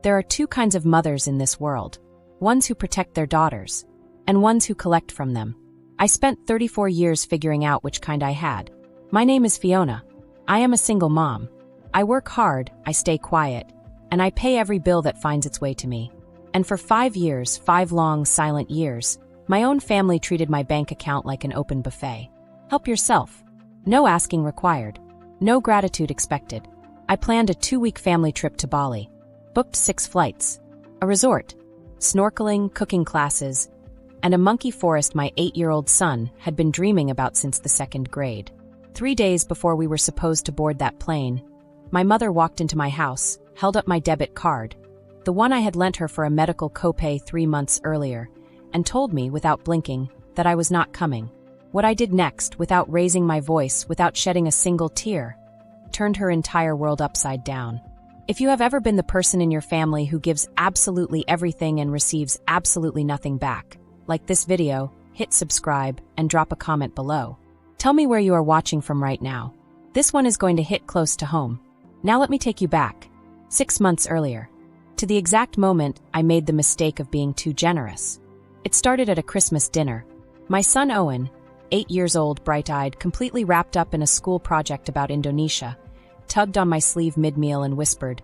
There are two kinds of mothers in this world. Ones who protect their daughters, and ones who collect from them. I spent 34 years figuring out which kind I had. My name is Fiona. I am a single mom. I work hard, I stay quiet, and I pay every bill that finds its way to me. And for 5 years, 5 long, silent years, my own family treated my bank account like an open buffet. Help yourself. No asking required. No gratitude expected. I planned a 2-week family trip to Bali. Booked 6 flights. A resort. Snorkeling, cooking classes, and a monkey forest my 8-year-old son had been dreaming about since the 2nd grade. 3 days before we were supposed to board that plane, my mother walked into my house, held up my debit card, the one I had lent her for a medical copay 3 months earlier, and told me, without blinking, that I was not coming. What I did next, without raising my voice, without shedding a single tear, turned her entire world upside down. If you have ever been the person in your family who gives absolutely everything and receives absolutely nothing back, like this video, hit subscribe and drop a comment below. Tell me where you are watching from right now. This one is going to hit close to home. Now let me take you back, 6 months earlier, to the exact moment I made the mistake of being too generous. It started at a Christmas dinner. My son Owen, 8 years old, bright-eyed, completely wrapped up in a school project about Indonesia, tugged on my sleeve mid-meal and whispered,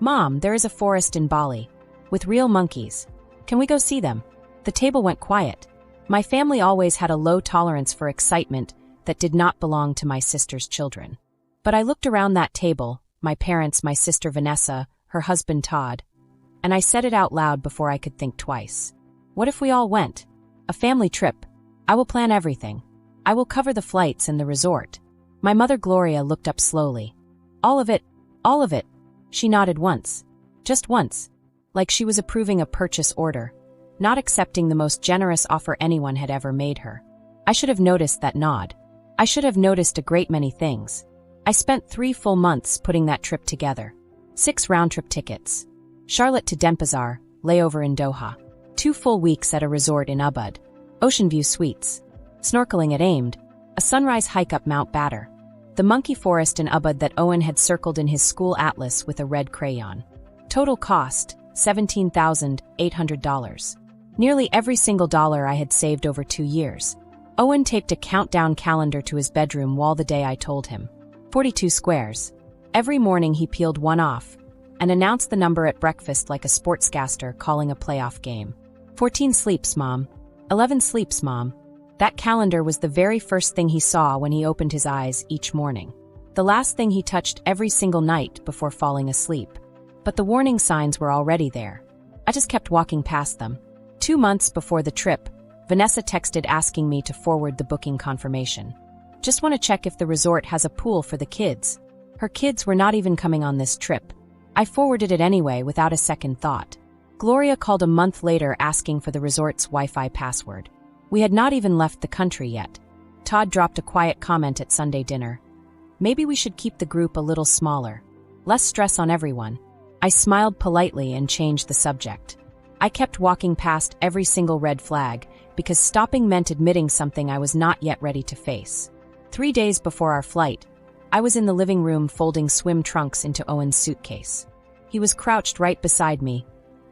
"Mom, there is a forest in Bali, with real monkeys. Can we go see them?" The table went quiet. My family always had a low tolerance for excitement that did not belong to my sister's children. But I looked around that table, my parents, my sister Vanessa, her husband Todd, and I said it out loud before I could think twice. What if we all went? A family trip. I will plan everything. I will cover the flights and the resort. My mother Gloria looked up slowly. All of it, all of it. She nodded once. Just once. Like she was approving a purchase order, not accepting the most generous offer anyone had ever made her. I should have noticed that nod. I should have noticed a great many things. I spent 3 full months putting that trip together. 6 round-trip tickets. Charlotte to Denpasar, layover in Doha. 2 full weeks at a resort in Ubud. Ocean view suites. Snorkeling at Aimed. A sunrise hike up Mount Batter. The monkey forest in Ubud that Owen had circled in his school atlas with a red crayon. Total cost, $17,800. Nearly every single dollar I had saved over 2 years. Owen taped a countdown calendar to his bedroom wall the day I told him. 42 squares. Every morning he peeled one off and announced the number at breakfast like a sportscaster calling a playoff game. 14 sleeps, Mom. 11 sleeps, Mom. That calendar was the very first thing he saw when he opened his eyes each morning. The last thing he touched every single night before falling asleep. But the warning signs were already there. I just kept walking past them. 2 months before the trip, Vanessa texted asking me to forward the booking confirmation. Just want to check if the resort has a pool for the kids. Her kids were not even coming on this trip. I forwarded it anyway without a second thought. Gloria called a month later asking for the resort's Wi-Fi password. We had not even left the country yet. Todd dropped a quiet comment at Sunday dinner. Maybe we should keep the group a little smaller. Less stress on everyone. I smiled politely and changed the subject. I kept walking past every single red flag because stopping meant admitting something I was not yet ready to face. 3 days before our flight, I was in the living room folding swim trunks into Owen's suitcase. He was crouched right beside me,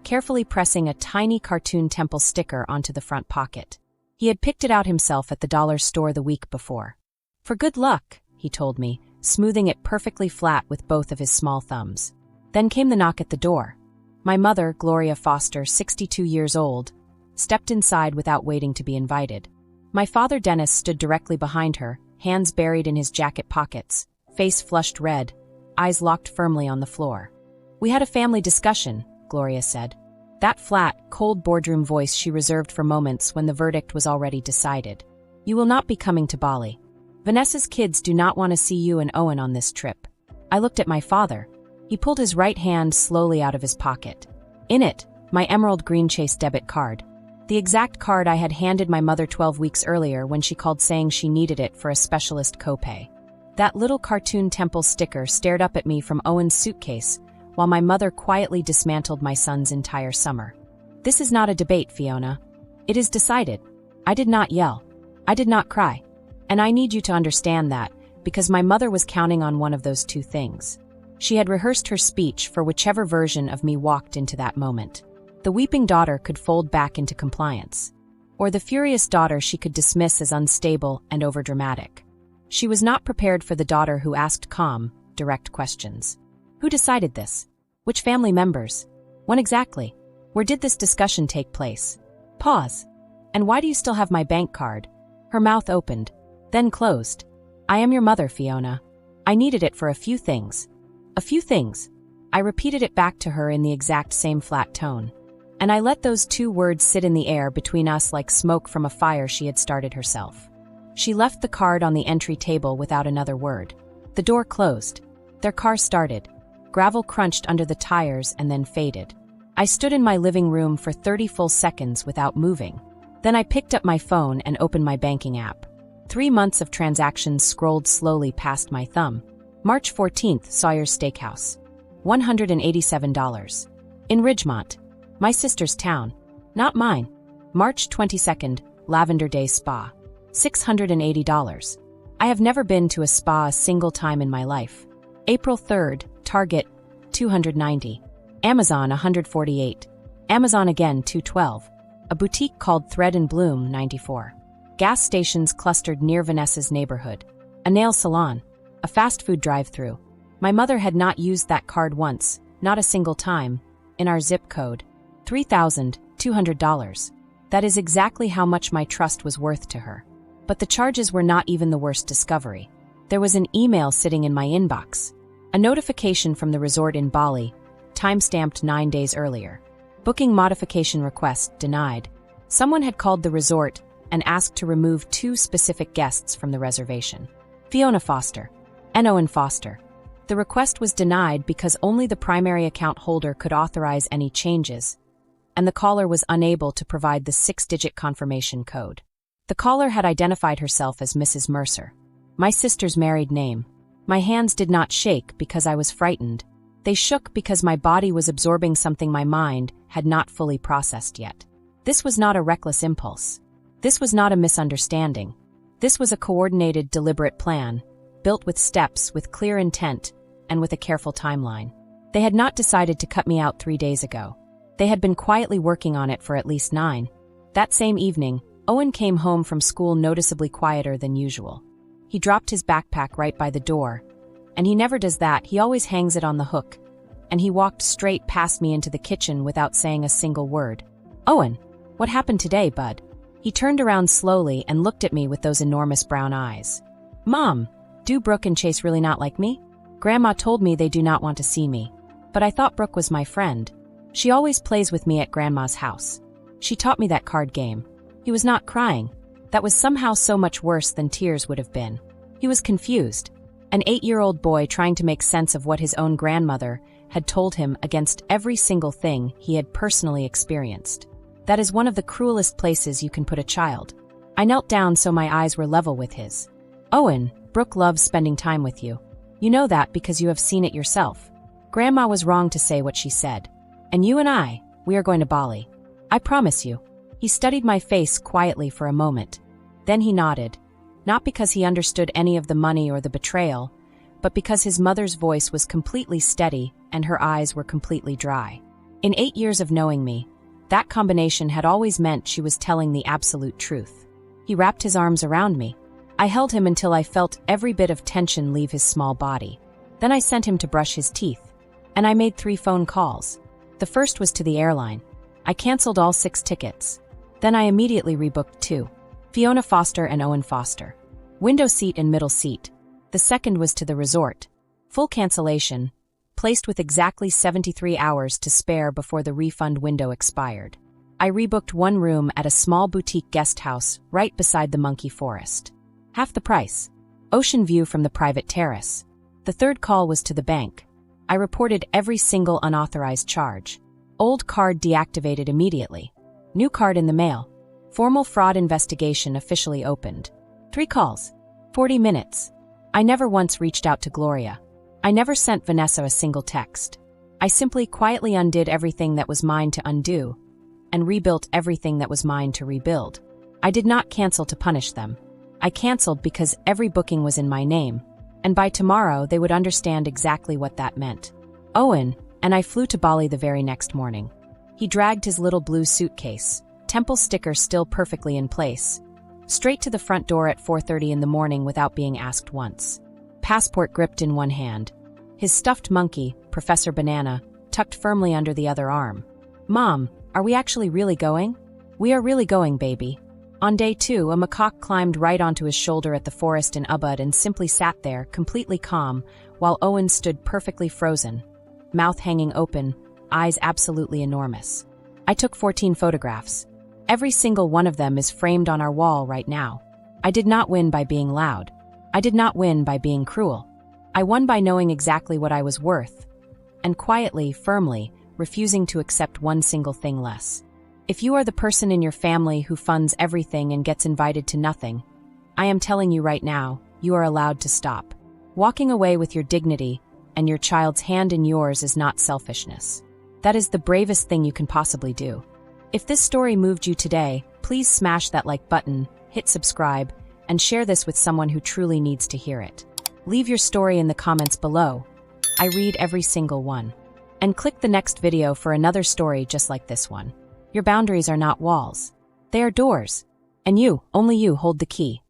carefully pressing a tiny cartoon temple sticker onto the front pocket. He had picked it out himself at the dollar store the week before. "For good luck," he told me, smoothing it perfectly flat with both of his small thumbs. Then came the knock at the door. My mother, Gloria Foster, 62 years old, stepped inside without waiting to be invited. My father, Dennis, stood directly behind her, hands buried in his jacket pockets, face flushed red, eyes locked firmly on the floor. "We had a family discussion," Gloria said. That flat, cold boardroom voice she reserved for moments when the verdict was already decided. "You will not be coming to Bali. Vanessa's kids do not want to see you and Owen on this trip." I looked at my father. He pulled his right hand slowly out of his pocket. In it, my emerald green Chase debit card. The exact card I had handed my mother 12 weeks earlier when she called saying she needed it for a specialist copay. That little cartoon temple sticker stared up at me from Owen's suitcase while my mother quietly dismantled my son's entire summer. "This is not a debate, Fiona. It is decided." I did not yell. I did not cry. And I need you to understand that, because my mother was counting on one of those two things. She had rehearsed her speech for whichever version of me walked into that moment. The weeping daughter could fold back into compliance, or the furious daughter she could dismiss as unstable and overdramatic. She was not prepared for the daughter who asked calm, direct questions. Who decided this? Which family members? When exactly? Where did this discussion take place? Pause. And why do you still have my bank card? Her mouth opened, then closed. I am your mother, Fiona. I needed it for a few things. A few things. I repeated it back to her in the exact same flat tone. And I let those 2 words sit in the air between us like smoke from a fire she had started herself. She left the card on the entry table without another word. The door closed. Their car started. Gravel crunched under the tires and then faded. I stood in my living room for 30 full seconds without moving. Then I picked up my phone and opened my banking app. 3 months of transactions scrolled slowly past my thumb. March 14th, Sawyer's Steakhouse. $187. In Ridgemont. My sister's town. Not mine. March 22nd, Lavender Day Spa. $680. I have never been to a spa a single time in my life. April 3rd, Target. $290. Amazon $148. Amazon again $212. A boutique called Thread and Bloom $94. Gas stations clustered near Vanessa's neighborhood. A nail salon. A fast food drive-thru. My mother had not used that card once, not a single time, in our zip code. $3,200. That is exactly how much my trust was worth to her. But the charges were not even the worst discovery. There was an email sitting in my inbox. A notification from the resort in Bali, time-stamped 9 days earlier. Booking modification request denied. Someone had called the resort and asked to remove 2 specific guests from the reservation. Fiona Foster and Owen Foster. The request was denied because only the primary account holder could authorize any changes, and the caller was unable to provide the 6-digit confirmation code. The caller had identified herself as Mrs. Mercer, my sister's married name. My hands did not shake because I was frightened. They shook because my body was absorbing something my mind had not fully processed yet. This was not a reckless impulse. This was not a misunderstanding. This was a coordinated, deliberate plan, built with steps, with clear intent, and with a careful timeline. They had not decided to cut me out 3 days ago. They had been quietly working on it for at least 9. That same evening, Owen came home from school noticeably quieter than usual. He dropped his backpack right by the door, and he never does that, he always hangs it on the hook, and he walked straight past me into the kitchen without saying a single word. Owen, what happened today, bud? He turned around slowly and looked at me with those enormous brown eyes. Mom, do Brooke and Chase really not like me? Grandma told me they do not want to see me, but I thought Brooke was my friend. She always plays with me at Grandma's house. She taught me that card game. He was not crying. That was somehow so much worse than tears would have been. He was confused. An 8-year-old boy trying to make sense of what his own grandmother had told him against every single thing he had personally experienced. That is one of the cruelest places you can put a child. I knelt down so my eyes were level with his. Owen, Brooke loves spending time with you. You know that because you have seen it yourself. Grandma was wrong to say what she said. And you and I, we are going to Bali. I promise you. He studied my face quietly for a moment. Then he nodded, not because he understood any of the money or the betrayal, but because his mother's voice was completely steady and her eyes were completely dry. In 8 years of knowing me, that combination had always meant she was telling the absolute truth. He wrapped his arms around me. I held him until I felt every bit of tension leave his small body. Then I sent him to brush his teeth, and I made 3 phone calls. The first was to the airline. I canceled all 6 tickets. Then I immediately rebooked 2. Fiona Foster and Owen Foster. Window seat and middle seat. The second was to the resort. Full cancellation, placed with exactly 73 hours to spare before the refund window expired. I rebooked 1 room at a small boutique guest house right beside the monkey forest. Half the price. Ocean view from the private terrace. The third call was to the bank. I reported every single unauthorized charge. Old card deactivated immediately. New card in the mail. Formal fraud investigation officially opened. 3 calls. 40 minutes. I never once reached out to Gloria. I never sent Vanessa a single text. I simply quietly undid everything that was mine to undo, and rebuilt everything that was mine to rebuild. I did not cancel to punish them. I canceled because every booking was in my name, and by tomorrow they would understand exactly what that meant. Owen and I flew to Bali the very next morning. He dragged his little blue suitcase, temple sticker still perfectly in place, straight to the front door at 4:30 in the morning without being asked once. Passport gripped in one hand, his stuffed monkey, Professor Banana, tucked firmly under the other arm. "Mom, are we actually really going?" "We are really going, baby." On day 2, a macaque climbed right onto his shoulder at the forest in Ubud and simply sat there, completely calm, while Owen stood perfectly frozen, mouth hanging open, eyes absolutely enormous. I took 14 photographs. Every single one of them is framed on our wall right now. I did not win by being loud. I did not win by being cruel. I won by knowing exactly what I was worth, and quietly, firmly, refusing to accept one single thing less. If you are the person in your family who funds everything and gets invited to nothing, I am telling you right now, you are allowed to stop. Walking away with your dignity and your child's hand in yours is not selfishness. That is the bravest thing you can possibly do. If this story moved you today, please smash that like button, hit subscribe, and share this with someone who truly needs to hear it. Leave your story in the comments below. I read every single one. And click the next video for another story just like this one. Your boundaries are not walls. They are doors. And you, only you, hold the key.